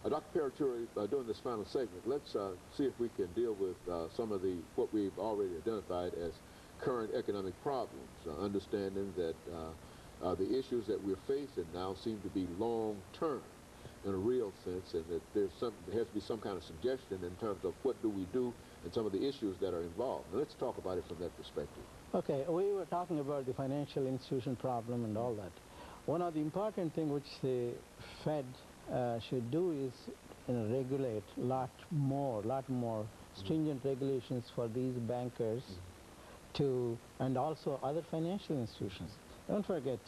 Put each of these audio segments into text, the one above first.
Dr. MParuchuri, during this final segment, let's see if we can deal with some of what we've already identified as current economic problems, understanding that the issues that we're facing now seem to be long-term in a real sense, and that there has to be some kind of suggestion in terms of what do we do and some of the issues that are involved. Now, let's talk about it from that perspective. Okay, we were talking about the financial institution problem and all that. One of the important things which the Fed should do is regulate lot more stringent regulations for these bankers and also other financial institutions. Don't forget,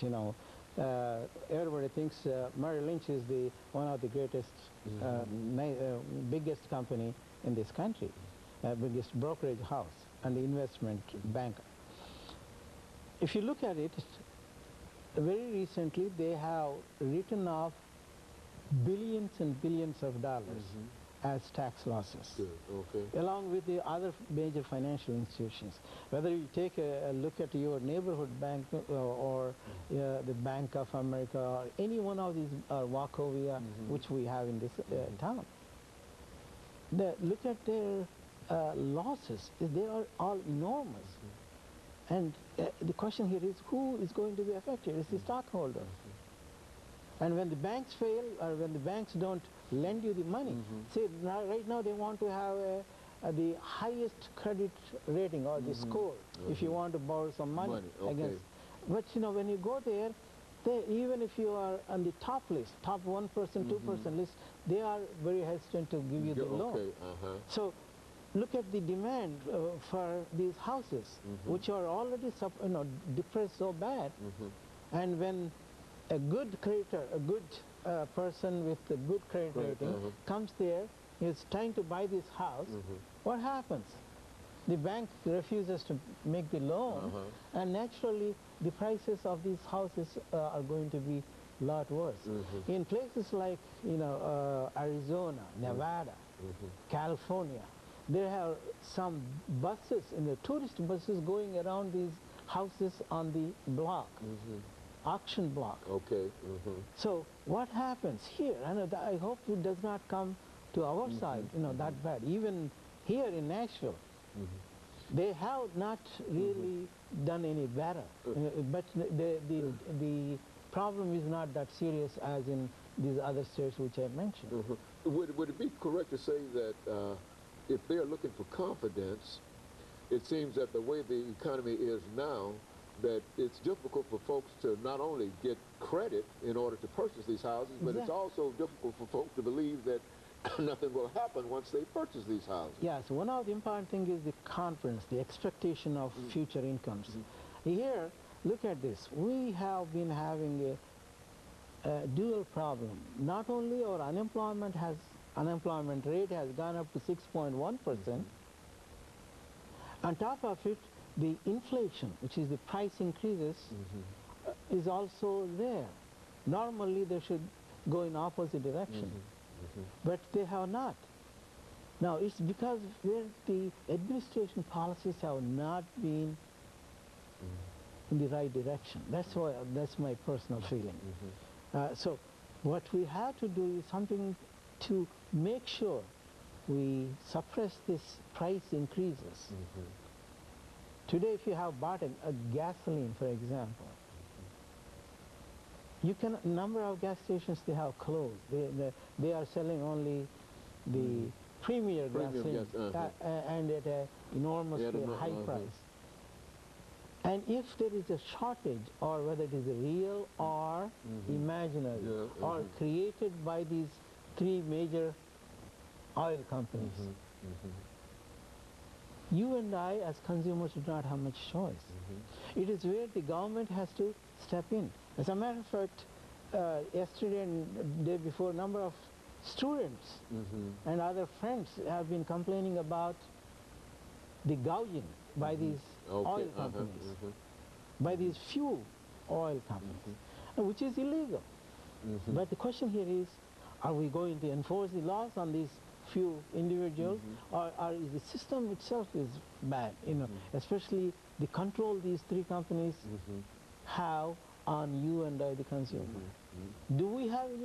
everybody thinks Merrill Lynch is one of the greatest, biggest company in this country, biggest brokerage house and the investment banker. If you look at it, very recently they have written off billions and billions of dollars as tax losses, along with the other major financial institutions. Whether you take a look at your neighborhood bank or the Bank of America or any one of these, Wachovia, which we have in this town, look at their losses. They are all enormous. And the question here is, who is going to be affected? It's the stockholder. And when the banks fail, or when the banks don't lend you the money, say right now they want to have the highest credit rating or the score if you want to borrow some money. Against. But when you go there, even if you are on the top list, top 1%, 2% list, they are very hesitant to give you the loan. So look at the demand for these houses, which are already depressed so bad. And when a good creditor, a good person with a good credit rating comes there, is trying to buy this house, what happens? The bank refuses to make the loan, and naturally the prices of these houses are going to be a lot worse. In places like Arizona, Nevada, California, there are some buses, tourist buses going around these houses on the block. Auction block. So what happens here, and I hope it does not come to our side, that bad. Even here in Nashville, they have not really done any better. But the problem is not that serious as in these other states which I mentioned. Would it be correct to say that if they're looking for confidence, it seems that the way the economy is now, that it's difficult for folks to not only get credit in order to purchase these houses, but it's also difficult for folks to believe that nothing will happen once they purchase these houses. Yes, one of the important things is the confidence, the expectation of future incomes. Here, look at this. We have been having a dual problem. Not only our unemployment rate has gone up to 6.1%, on top of it, the inflation, which is the price increases, is also there. Normally they should go in opposite direction, but they have not. Now it's because the administration policies have not been in the right direction. That's my personal feeling. So what we have to do is something to make sure we suppress this price increases. Today, if you have bought a gasoline, for example, number of gas stations they have closed. They are selling only the premier gasoline and at an enormously high price. And if there is a shortage, or whether it is real or imaginary, or created by these three major oil companies, you and I, as consumers, do not have much choice. It is where the government has to step in. As a matter of fact, yesterday and the day before, a number of students and other friends have been complaining about the gouging by these oil companies, by these few oil companies, which is illegal. But the question here is, are we going to enforce the laws on these few individuals, or is the system itself is bad, especially the control these three companies have on you and I, the consumer. Do we have any